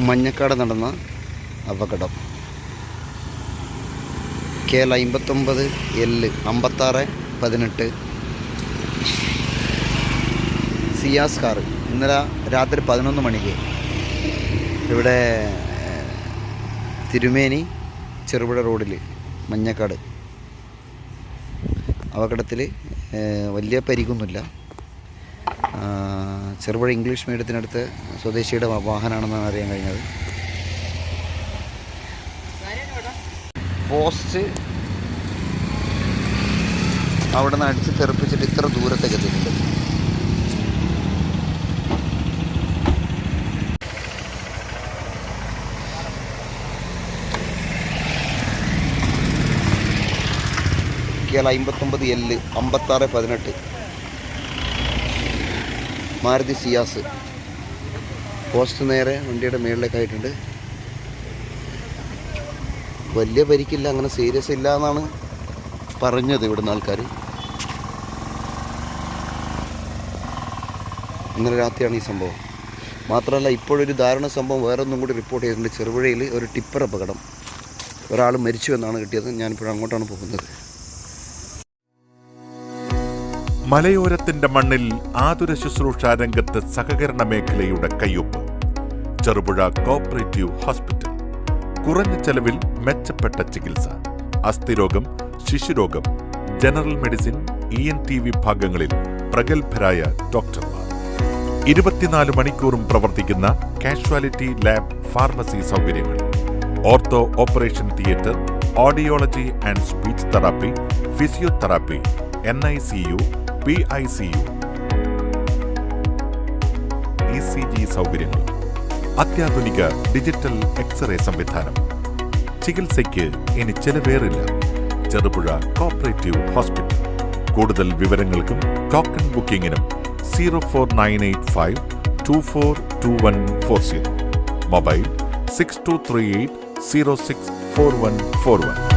മഞ്ഞക്കാട് നടന്ന അപകടം. KL 59L 5618 Ciaz car ഇന്നലെ രാത്രി 11 മണിക്ക് ഇവിടെ തിരുമേനി ചെറുപുഴ റോഡിൽ മഞ്ഞക്കാട് അപകടത്തിൽ വലിയ പരിക്കൊന്നുമില്ല. ചെറുപുഴ ഇംഗ്ലീഷ് മീഡിയത്തിനടുത്ത് സ്വദേശിയുടെ വാഹനമാണെന്നാണ് അറിയാൻ കഴിഞ്ഞത്. പോസ്റ്റ് അവിടെ നിന്ന് അടിച്ച് തെറിപ്പിച്ചിട്ട് ഇത്ര ദൂരത്തേക്ക് എത്തിയിട്ടുണ്ട്. KL 59L 5618 Maruti Ciaz. Post നേരെ വണ്ടിയുടെ മുകളിലേക്കായിട്ടുണ്ട്. വലിയ പരിക്കില്ല, അങ്ങനെ സീരിയസ് ഇല്ല എന്നാണ് പറഞ്ഞത് ഇവിടുന്ന് ആൾക്കാർ. ഇന്നലെ രാത്രിയാണ് ഈ സംഭവം. മാത്രമല്ല ഇപ്പോഴൊരു ദാരുണ സംഭവം വേറൊന്നും കൂടി റിപ്പോർട്ട് ചെയ്തിട്ടുണ്ട്. ചെറുപുഴയിൽ ഒരു ടിപ്പർ അപകടം, ഒരാൾ മരിച്ചു എന്നാണ് കിട്ടിയത്. ഞാനിപ്പോഴും അങ്ങോട്ടാണ് പോകുന്നത്. മലയോരത്തിന്റെ മണ്ണിൽ ആതുര ശുശ്രൂഷ രംഗത്ത് സഹകരണ മേഖലയുടെ കയ്യൊപ്പ്. Cherupuzha cooperative hospital. കുറഞ്ഞ ചെലവിൽ മെച്ചപ്പെട്ട ചികിത്സ. അസ്ഥിരോഗം, ശിശുരോഗം, ജനറൽ മെഡിസിൻ, ENT വിഭാഗങ്ങളിൽ പ്രഗത്ഭരായ ഡോക്ടർമാർ. 24 മണിക്കൂറും പ്രവർത്തിക്കുന്ന കാഷ്വാലിറ്റി ലാബ്, ഫാർമസി സൗകര്യങ്ങൾ. Ortho operation theatre, audiology and speech therapy, physiotherapy, NICU, PICU, ECG സൗകര്യങ്ങൾ. അത്യാധുനിക ഡിജിറ്റൽ എക്സ്റേ സംവിധാനം. ചികിത്സയ്ക്ക് ഇനി ചെലവേറില്ല. Cherupuzha cooperative hospital. കൂടുതൽ വിവരങ്ങൾക്കും ടോക്കൺ ബുക്കിംഗിനും 04985 242140. മൊബൈൽ 6238 064141.